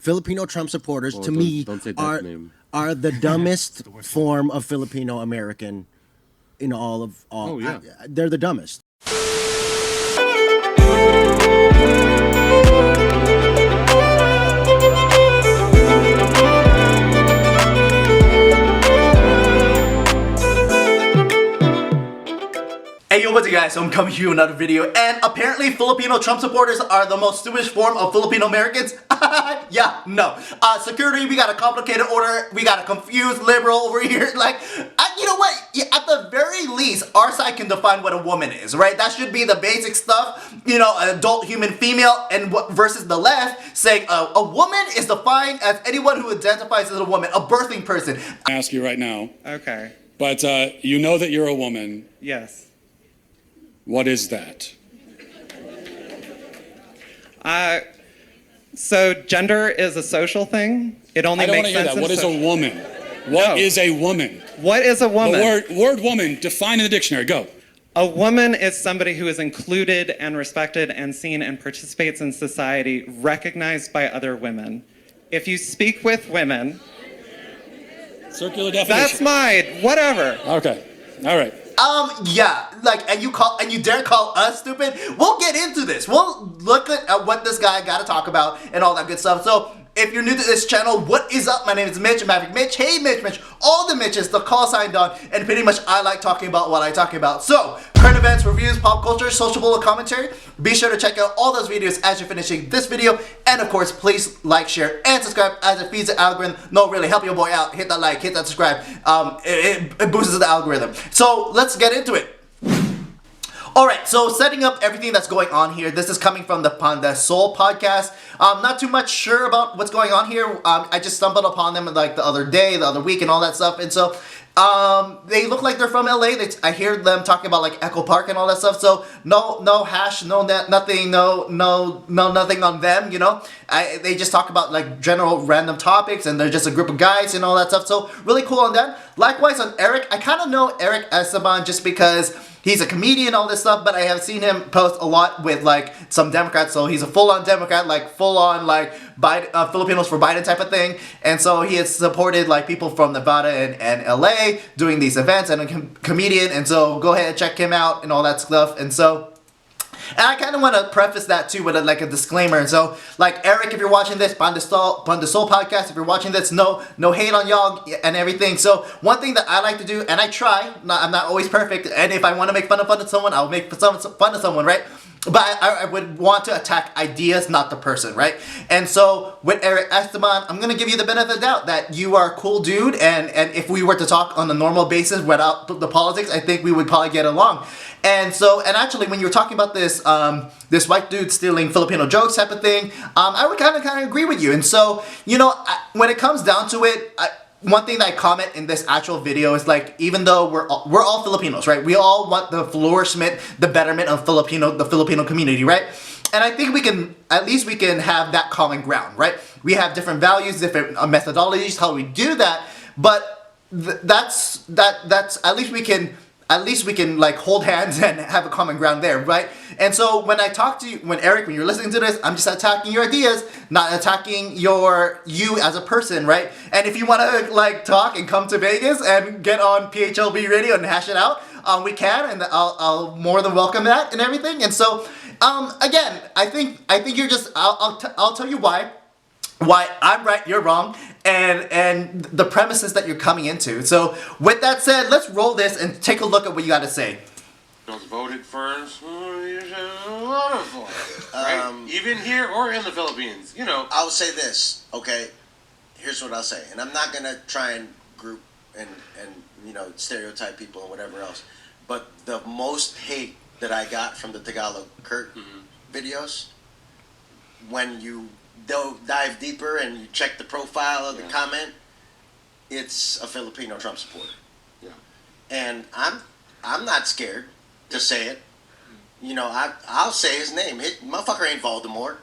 Filipino Trump supporters, to me, don't say that name. are the dumbest form of Filipino American in all of all. Oh, yeah. They're the dumbest. Hey yo, what's up guys? So I'm coming to you with another video, and apparently Filipino Trump supporters are the most stupid form of Filipino Americans. Yeah, no. Security, we got a complicated order, we got a confused liberal over here. Like, you know what? Yeah, at the very least, our side can define what a woman is, right? That should be the basic stuff. You know, an adult human female, and versus the left saying a woman is defined as anyone who identifies as a woman, a birthing person. I ask you right now. Okay. But you know that you're a woman. Yes. What is that? So gender is a social thing. It only makes sense. I don't want to hear that. What is a woman? What is a woman? What is a woman? The word woman, define in the dictionary. Go. A woman is somebody who is included and respected and seen and participates in society, recognized by other women. If you speak with women, circular definition. that's mine. Whatever. Okay. All right. Yeah, like, and you dare call us stupid? We'll get into this. We'll look at what this guy got to talk about and all that good stuff. So, if you're new to this channel, what is up? My name is Mitch, Maverick Mitch. Hey, Mitch, all the Mitches, the call sign Don, and pretty much I like talking about what I talk about. So, current events, reviews, pop culture, sociable commentary. Be sure to check out all those videos as you're finishing this video. And of course, please like, share, and subscribe as it feeds the algorithm. No, really, help your boy out. Hit that like, hit that subscribe. It boosts the algorithm. So, let's get into it. Alright, so setting up everything that's going on here, this is coming from the PanDeSoul podcast. Not too much sure about what's going on here. I just stumbled upon them like the other day, the other week, and all that stuff. And so, they look like they're from LA. I hear them talking about like Echo Park and all that stuff. So no hash, no net, nothing, no nothing on them. You know, they just talk about like general random topics, and they're just a group of guys and all that stuff. So really cool on that. Likewise on ERICK, I kind of know ERICK Esteban just because he's a comedian, all this stuff, but I have seen him post a lot with like some Democrats, so he's a full-on Democrat, like full-on like Biden, Filipinos for Biden type of thing, and so he has supported like people from Nevada and LA doing these events, and a comedian, and so go ahead and check him out and all that stuff, and so. And I kind of want to preface that too with like a disclaimer. And so, like ERICK, if you're watching this, PanDeSoul podcast, if you're watching this, no hate on y'all and everything. So one thing that I like to do, and I try, I'm not always perfect, and if I want to make fun of someone, I'll make fun of someone, right? But I would want to attack ideas, not the person, right? And so with ERICK Esteban, I'm gonna give you the benefit of the doubt that you are a cool dude, and if we were to talk on a normal basis without the politics, I think we would probably get along. And so, and actually, when you were talking about this, this white dude stealing Filipino jokes type of thing, I would kind of agree with you. And so, you know, when it comes down to it, one thing that I comment in this actual video is like, even though we're all Filipinos, right? We all want the flourishment, the betterment of the Filipino community, right? And I think at least we can have that common ground, right? We have different values, different methodologies, how we do that, but that's at least we can like hold hands and have a common ground there, right? And so when I talk to you, ERICK, when you're listening to this, I'm just attacking your ideas, not attacking you as a person, right? And if you want to like talk and come to Vegas and get on PHLB radio and hash it out, we can, and I'll more than welcome that and everything. And so, again, I think you're just, I'll tell you why I'm right, you're wrong, and the premises that you're coming into. So with that said, let's roll this and take a look at what you got to say. Those voted first, wonderful, right? Even here or in the Philippines, you know. I'll say this, okay? Here's what I'll say, and I'm not gonna try and group and you know stereotype people and whatever else, but the most hate that I got from the Tagalog Kurt videos, when you dive deeper and you check the profile of the comment, it's a Filipino Trump supporter. Yeah. And I'm not scared to say it. You know, I'll say his name. Motherfucker ain't Voldemort.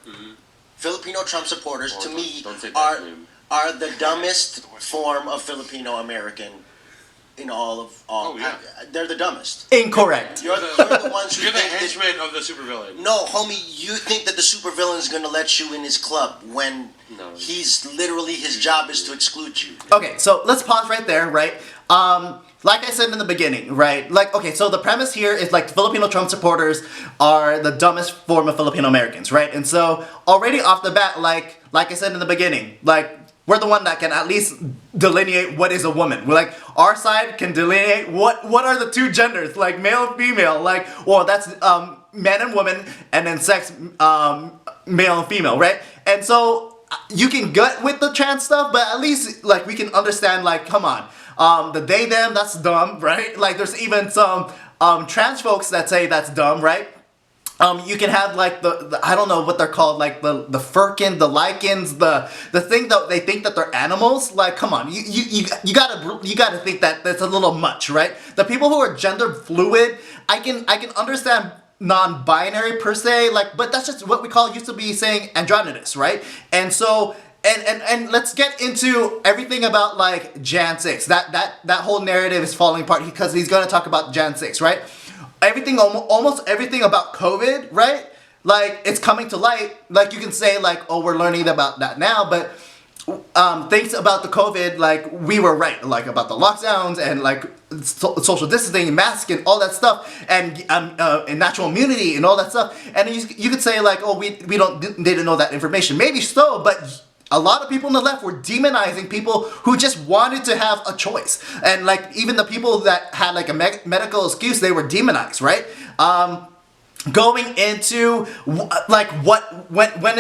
Filipino Trump supporters, to me, are the dumbest form of Filipino American In all of all, Oh, yeah. they're the dumbest. Incorrect. You're the ones who You're the think that- henchman of the supervillain. No, homie, you think that the supervillain is gonna let you in his club when No. he's literally his job is to exclude you. Okay, so let's pause right there, right? Like I said in the beginning, right? Like, okay, so the premise here is like Filipino Trump supporters are the dumbest form of Filipino Americans, right? And so already off the bat, like I said in the beginning, like we're the one that can at least delineate what is a woman. We're like our side can delineate what are the two genders, like male and female. Like, well, that's man and woman, and then sex, male and female, right? And so you can get with the trans stuff, but at least like we can understand. Like, come on, the they them, that's dumb, right? Like, there's even some trans folks that say that's dumb, right? You can have like the I don't know what they're called, like the furkin, the lichens, the thing that they think that they're animals. Like, come on, you gotta think that that's a little much, right? The people who are gender fluid, I can understand non-binary per se, like, but that's just what we used to be saying androgynous, right? And so and let's get into everything about like Jan 6. That whole narrative is falling apart because he's gonna talk about Jan 6, right? Everything, almost everything about COVID, right? Like, it's coming to light. Like, you can say, like, oh, we're learning about that now, but things about the COVID, like, we were right. Like, about the lockdowns and, like, social distancing, masks, and all that stuff, and natural immunity and all that stuff. And you could say, like, oh, we didn't know that information. Maybe so, but a lot of people on the left were demonizing people who just wanted to have a choice. And like even the people that had like a medical excuse, they were demonized, right? Going into like when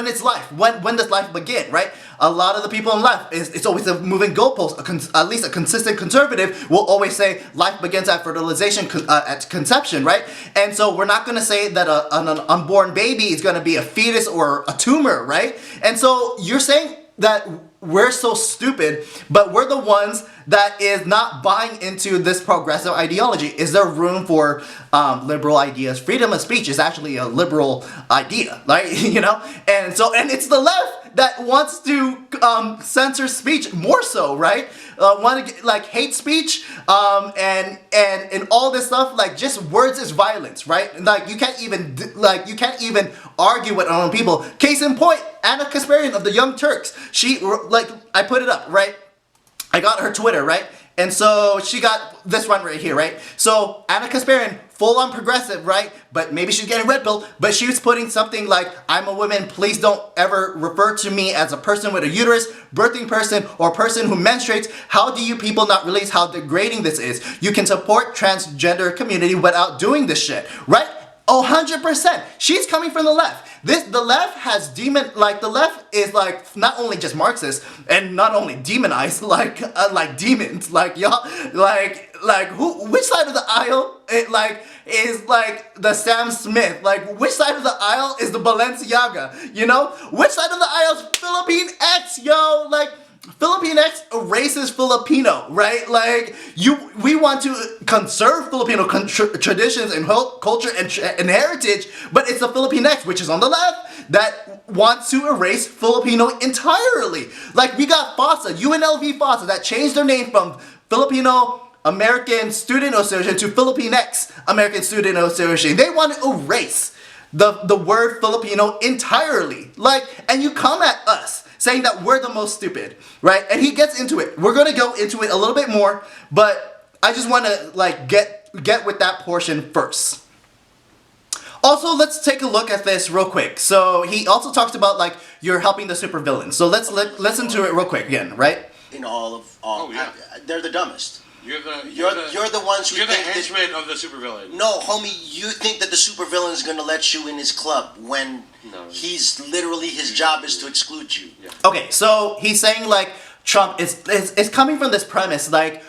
it's life, when does life begin, right? A lot of the people on the left, it's always a moving goalpost. At least a consistent conservative will always say life begins at fertilization, at conception, right? And so we're not going to say that an unborn baby is going to be a fetus or a tumor, right? And so you're saying that we're so stupid, but we're the ones that is not buying into this progressive ideology. Is there room for liberal ideas? Freedom of speech is actually a liberal idea, right? You know, and it's the left that wants to censor speech more so, right? Want to like hate speech, and all this stuff. Like, just words is violence, right? Like, you can't even argue with our own people. Case in point, Anna Kasparian of the Young Turks. She, like, I put it up, right? I got her Twitter, right? And so she got this one right here, right? So Anna Kasparian, full on progressive, right? But maybe she's getting red pilled, but she was putting something like, I'm a woman, please don't ever refer to me as a person with a uterus, birthing person, or person who menstruates. How do you people not realize how degrading this is? You can support transgender community without doing this shit, right? 100%. She's coming from the left. The left has the left is like not only just Marxist and not only demonized like demons, like y'all, like which side of the aisle is like the Sam Smith, like which side of the aisle is the Balenciaga, you know? Which side of the aisle is Philippine X, yo? Like, Philippine X erases Filipino, right? Like, we want to conserve Filipino traditions and culture and heritage, but it's the Philippine X, which is on the left, that wants to erase Filipino entirely. Like, we got FASA, UNLV FASA, that changed their name from Filipino American Student Association to Philippine X American Student Association. They want to erase the word Filipino entirely. Like, and you come at us saying that we're the most stupid, right? And he gets into it. We're gonna go into it a little bit more, but I just want to like get with that portion first. Also, let's take a look at this real quick. So he also talks about like you're helping the supervillain. So let's listen to it real quick again, right? In all, Oh, yeah. they're the dumbest. You're the ones who you're the think that, henchman of the supervillain. no, homie, you think that the supervillain is gonna let you in his club when No. he's literally his job is to exclude you. Yeah. Okay, so he's saying like Trump is coming from this premise like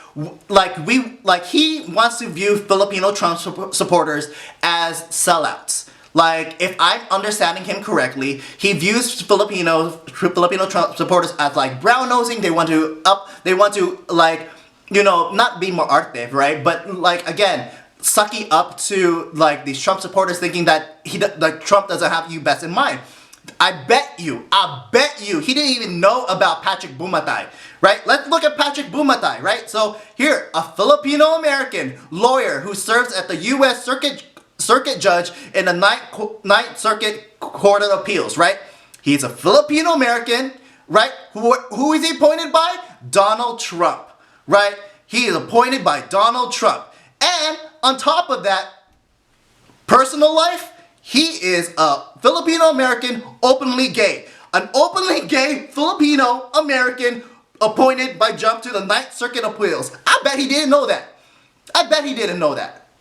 he wants to view Filipino Trump supporters as sellouts. Like, if I'm understanding him correctly, he views Filipino Trump supporters as like brown nosing. They want to like, you know, not be more arte, right? But like, again, sucky up to like these Trump supporters, thinking that Trump doesn't have you best in mind. I bet you, he didn't even know about Patrick Bumatay, right? Let's look at Patrick Bumatay, right? So here, a Filipino-American lawyer who serves at the U.S. Circuit Judge in the Ninth Circuit Court of Appeals, right? He's a Filipino-American, right? Who is he appointed by? Donald Trump, right? He is appointed by Donald Trump. And on top of that, personal life, he is a Filipino-American, openly gay. An openly gay Filipino-American appointed by Trump to the Ninth Circuit Appeals. I bet he didn't know that.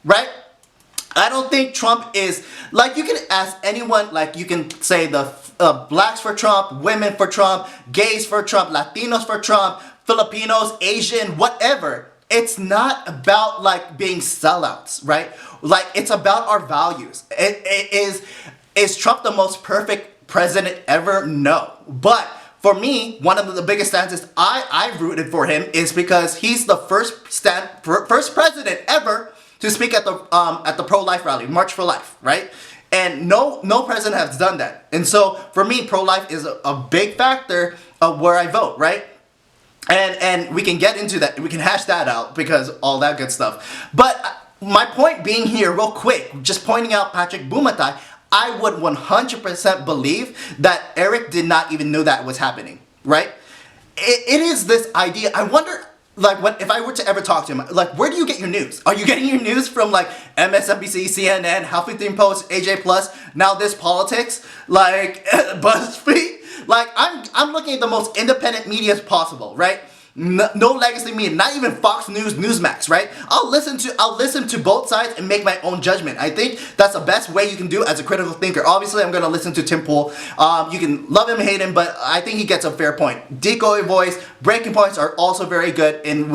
Right? I don't think Trump is, like, you can ask anyone, like, you can say the blacks for Trump, women for Trump, gays for Trump, Latinos for Trump, Filipinos, Asian, whatever. It's not about, like, being sellouts, right? Like, it's about our values. Is Trump the most perfect president ever? No. But for me, one of the biggest stances I've rooted for him is because he's the first president ever to speak at the pro-life rally, March for Life, right? And no president has done that. And so for me, pro-life is a big factor of where I vote, right? And we can get into that. We can hash that out because all that good stuff. But my point being here, real quick, just pointing out Patrick Bumatay, I would 100% believe that Eric did not even know that was happening, right? It is this idea. I wonder, like, if I were to ever talk to him, like, where do you get your news? Are you getting your news from, like, MSNBC, CNN, Huffington Post, AJ Plus, Now This Politics, like, BuzzFeed? Like, I'm looking at the most independent media as possible, right? No legacy media, not even Fox News, Newsmax, right? I'll listen to both sides and make my own judgment. I think that's the best way you can do as a critical thinker. Obviously, I'm gonna listen to Tim Pool. You can love him, hate him, but I think he gets a fair point. Decoy voice, breaking points are also very good in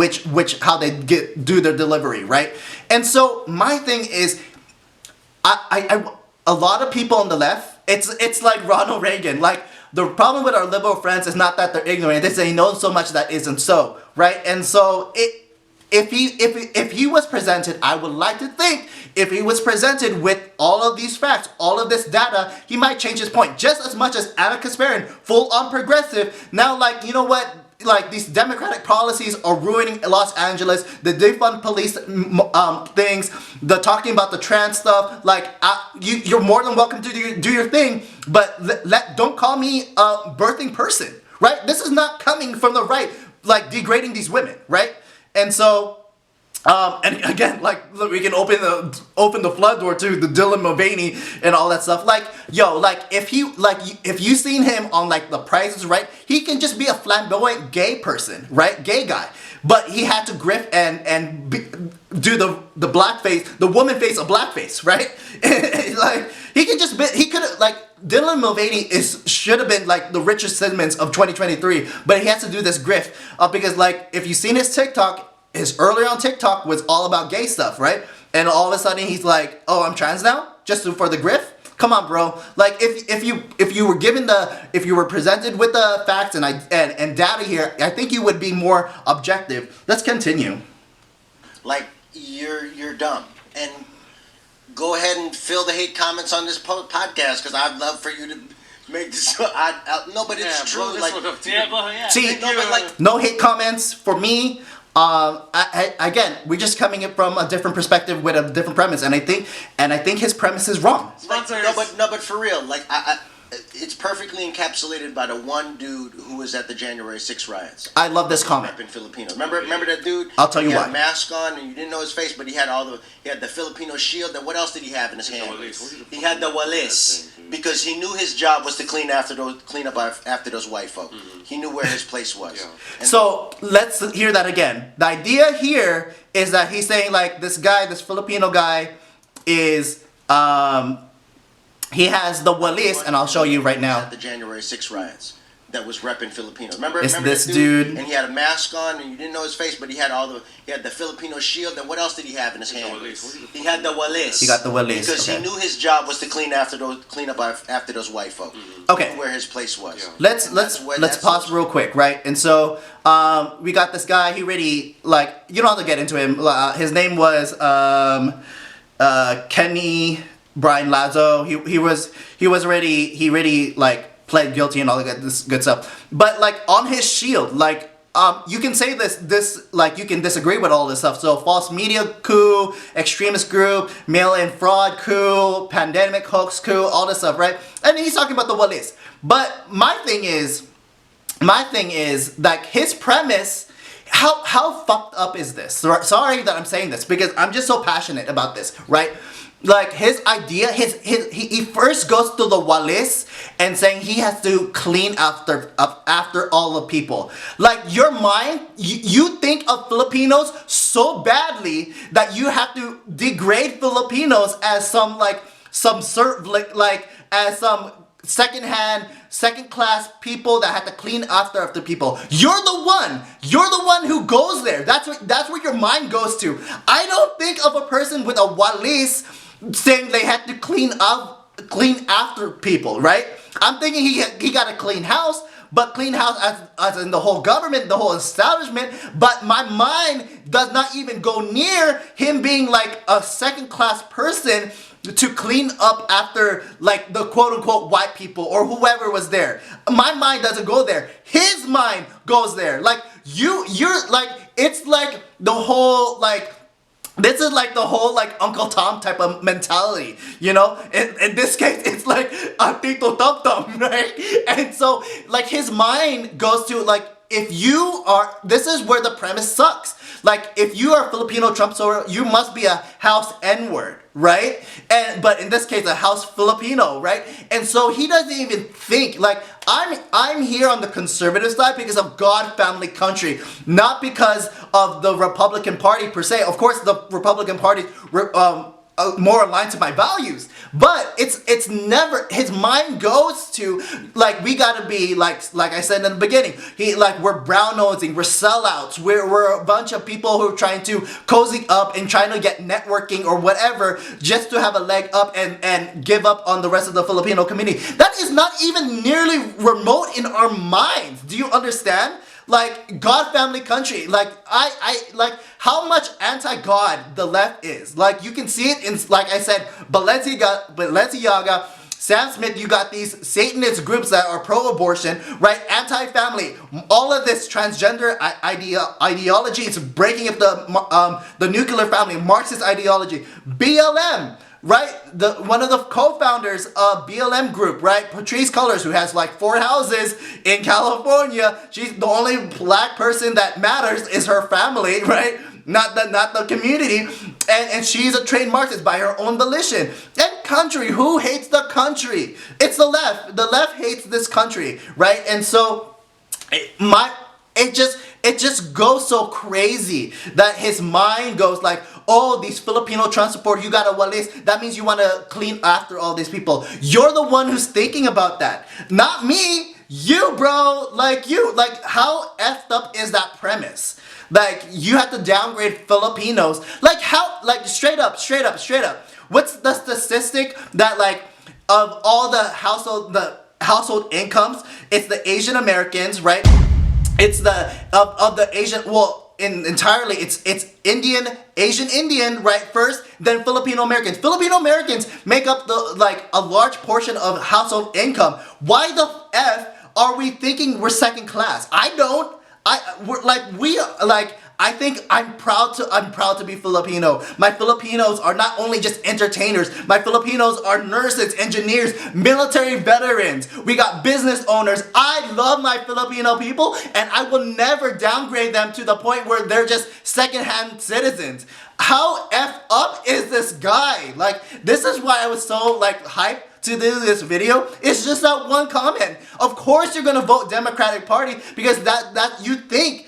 how they do their delivery, right? And so my thing is, a lot of people on the left, it's like Ronald Reagan, like. The problem with our liberal friends is not that they're ignorant; they say he knows so much that isn't so, right? And so, if he was presented, I would like to think if he was presented with all of these facts, all of this data, he might change his point just as much as Anna Kasparian, full-on progressive. Now, like, you know what? Like, these democratic policies are ruining Los Angeles, the defund police things, the talking about the trans stuff. Like, you're more than welcome to do your thing, but don't call me a birthing person, right? This is not coming from the right, like, degrading these women, right? And so, and again, like, look, we can open the flood door to the Dylan Mulvaney and all that stuff. Like, yo, like, if you seen him on, like, The Price is Right, he can just be a flamboyant gay person, right? Gay guy. But he had to grift and do the blackface, the woman face of blackface, right? Like, he could have, like, Dylan Mulvaney should have been, like, the Richard Simmons of 2023, but he has to do this grift because, like, if you've seen his TikTok, his earlier on TikTok was all about gay stuff, right? And all of a sudden he's like, "Oh, I'm trans now, just for the grift." Come on, bro. Like, if you were presented with the facts and data here, I think you would be more objective. Let's continue. Like, you're dumb, and go ahead and fill the hate comments on this podcast because I'd love for you to make this. No, but it's true. Like, see, no, but like, no hate comments for me. Again, we're just coming in from a different perspective with a different premise, and I think his premise is wrong. Like, no, but for real, like, it's perfectly encapsulated by the one dude who was at the January 6th riots. I love this comment. In Filipinos. Remember that dude? I'll tell you he why. Had a mask on and you didn't know his face, but he had the Filipino shield. And what else did he have in his hand? He had the walis because he knew his job was to clean up after those white folk. Mm-hmm. He knew where his place was. Yeah. So let's hear that again. The idea here is that he's saying, like, this Filipino guy is he has the walis, and I'll show you right now. At the January 6th riots, that was repping Filipinos. Remember this that dude? And he had a mask on, and you didn't know his face, but he had the Filipino shield. And what else did he have in his hand? He had the walis. He got the walis because he knew his job was to clean up after those white folk. Mm-hmm. Okay, he knew where his place was. Yeah. Let's pause real quick, right? And so we got this guy. He really, like, you don't have to get into him. His name was Kenny. Brian Lazo. He already like pled guilty and all that this good stuff. But like on his shield, like you can say this like you can disagree with all this stuff. So false media coup, extremist group, mail-in fraud coup, pandemic hoax coup, all this stuff, right? And he's talking about the what is. But my thing is like his premise. How fucked up is this? Sorry that I'm saying this because I'm just so passionate about this, right? Like his idea, he first goes to the Walis and saying he has to clean after all the people. Like your mind, you think of Filipinos so badly that you have to degrade Filipinos as some second class people that had to clean after people. You're the one who goes there. That's where your mind goes to. I don't think of a person with a walis saying they had to clean after people, right? I'm thinking he got a clean house, but clean house as in the whole government, the whole establishment, but my mind does not even go near him being like a second class person to clean up after like the quote unquote white people or whoever was there. My mind doesn't go there. His mind goes there. Like you're like, it's like the whole like, this is like the whole like Uncle Tom type of mentality, you know? In this case, it's like a Tito Tum Tum, right? And so like his mind goes to like, if you are, this is where the premise sucks. Like if you are Filipino Trump supporter, you must be a house N-word, right? But in this case, a house Filipino, right? And so he doesn't even think like I'm here on the conservative side because of God, family, country, not because of the Republican Party per se. Of course, the Republican Party more aligned to my values, but it's never, his mind goes to like, we gotta be like I said in the beginning, we're brown nosing, we're sellouts, we're a bunch of people who are trying to cozy up and trying to get networking or whatever just to have a leg up and give up on the rest of the Filipino community. That is not even nearly remote in our minds. Do you understand? Like God, family, country. Like I like how much anti-God the left is. Like you can see it in, like I said, Balenciaga, Sam Smith. You got these Satanist groups that are pro-abortion, right? Anti-family. All of this transgender ideology is breaking up the nuclear family, Marxist ideology. BLM. Right, one of the co-founders of BLM group, right, Patrice Cullors, who has like 4 houses in California. She's the only black person that matters is her family, right? Not the community, and she's a trained Marxist by her own volition. And country, who hates the country? It's the left. The left hates this country, right? And so it just goes so crazy that his mind goes like, oh, these Filipino Trump supporters, you got a walis, that means you want to clean after all these people. You're the one who's thinking about that, not me. You, bro, like how effed up is that premise? Like you have to downgrade Filipinos, like how, like straight up. What's the statistic that like of all the household incomes, it's the Asian Americans, right? It's the of the Asian, well, entirely it's Asian Indian, right, first, then Filipino Americans. Filipino Americans make up a large portion of household income. Why the F are we thinking we're second class? I think I'm proud to be Filipino. My Filipinos are not only just entertainers. My Filipinos are nurses, engineers, military veterans. We got business owners. I love my Filipino people, and I will never downgrade them to the point where they're just second-hand citizens. How effed up is this guy? Like, this is why I was so like hyped to do this video. It's just that one comment. Of course you're gonna vote Democratic Party because that you think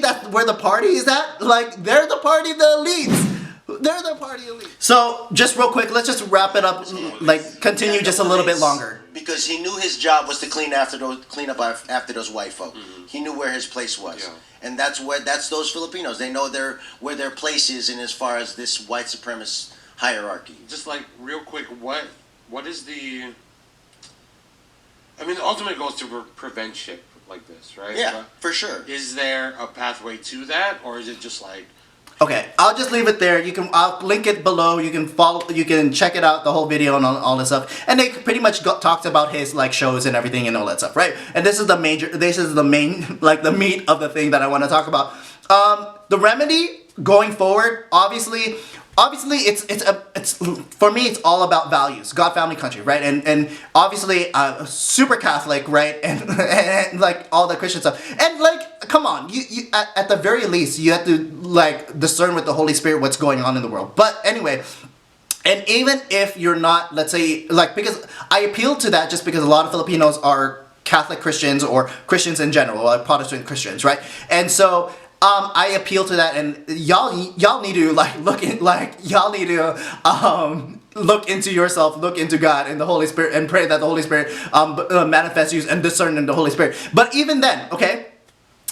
that's where the party is at? Like, they're the party of the elites. They're the party elite. So, just real quick, let's just wrap it up, like, continue just a little bit longer. Because he knew his job was to clean up after those white folk. Mm-hmm. He knew where his place was. Yeah. And that's those Filipinos. They know where their place is in as far as this white supremacist hierarchy. Just like, real quick, what is the... I mean, the ultimate goal is to prevent shit like this, right? Yeah, for sure. Is there a pathway to that, or is it just like Okay, I'll just leave it there. I'll link it below. You can follow. You can check it out, the whole video and all this stuff. And they pretty much talked about his like shows and everything and all that stuff, right? And this is the main like the meat of the thing that I want to talk about. The remedy going forward, obviously it's for me it's all about values, God, family, country, right? And obviously super Catholic, right? And like all the Christian stuff. And like, come on, you at the very least you have to like discern with the Holy Spirit what's going on in the world. But anyway, and even if you're not, let's say, like, because I appeal to that just because a lot of Filipinos are Catholic Christians or Christians in general, like Protestant Christians, right? And so I appeal to that, and y'all need to like look into yourself, look into God and the Holy Spirit, and pray that the Holy Spirit manifests you and discern in the Holy Spirit. But even then, okay,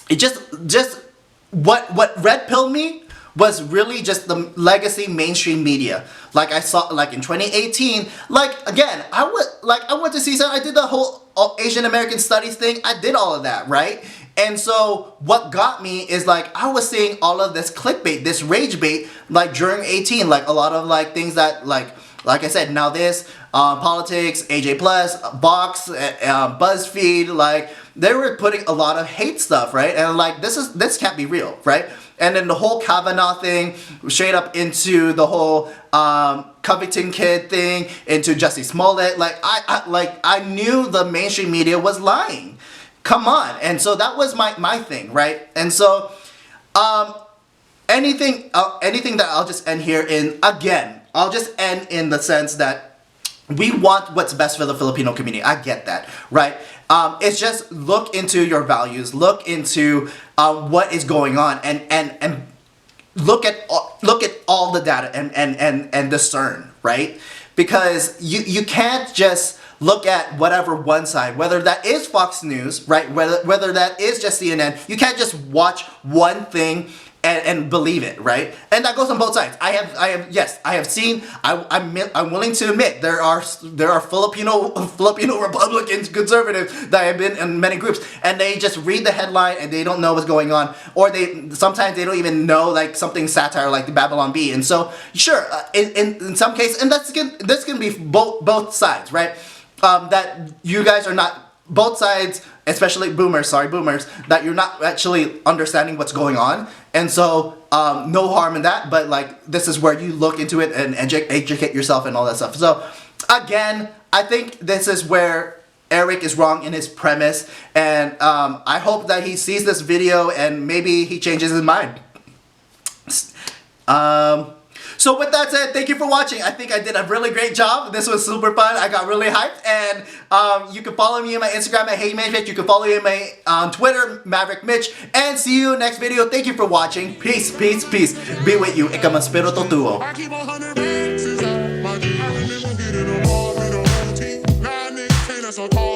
it just what red pilled me was really just the legacy mainstream media. Like I saw, like in 2018, like again, I went to CSUN, I did the whole Asian American Studies thing, I did all of that, right? And so what got me is like I was seeing all of this clickbait, this rage bait, like during 18, like a lot of like things that like I said, Now This, Politics, AJ Plus, Vox, BuzzFeed, like they were putting a lot of hate stuff, right? And like this can't be real, right? And then the whole Kavanaugh thing, straight up into the whole Covington kid thing, into Jussie Smollett. Like I knew the mainstream media was lying. Come on. And so that was my thing, right? And so anything that I'll just end here in, again, I'll just end in the sense that we want what's best for the Filipino community. I get that, right? It's just look into your values, look into what is going on, and look at all the data and discern, right? Because you can't just look at whatever one side, whether that is Fox News, right? Whether that is just CNN. You can't just watch one thing and believe it, right? And that goes on both sides. I have seen. I'm willing to admit there are Filipino Republicans, conservatives that have been in many groups, and they just read the headline and they don't know what's going on, or sometimes they don't even know like something satire like the Babylon Bee. And so sure, in some cases, and this can be both sides, right? That you guys are not, both sides, especially boomers, that you're not actually understanding what's going on. And so, no harm in that, but like, this is where you look into it and educate yourself and all that stuff. So, again, I think this is where ERICK is wrong in his premise, and I hope that he sees this video and maybe he changes his mind. So with that said, thank you for watching. I think I did a really great job. This was super fun. I got really hyped. And you can follow me on my Instagram at HeyMitch. You can follow me on my Twitter, Maverick Mitch. And see you next video. Thank you for watching. Peace, peace, peace. Be with you. Ika maspirito tuo. I keep 100 bands, my dream. I remember getting them all with a whole team. 9 niggas, that's a call.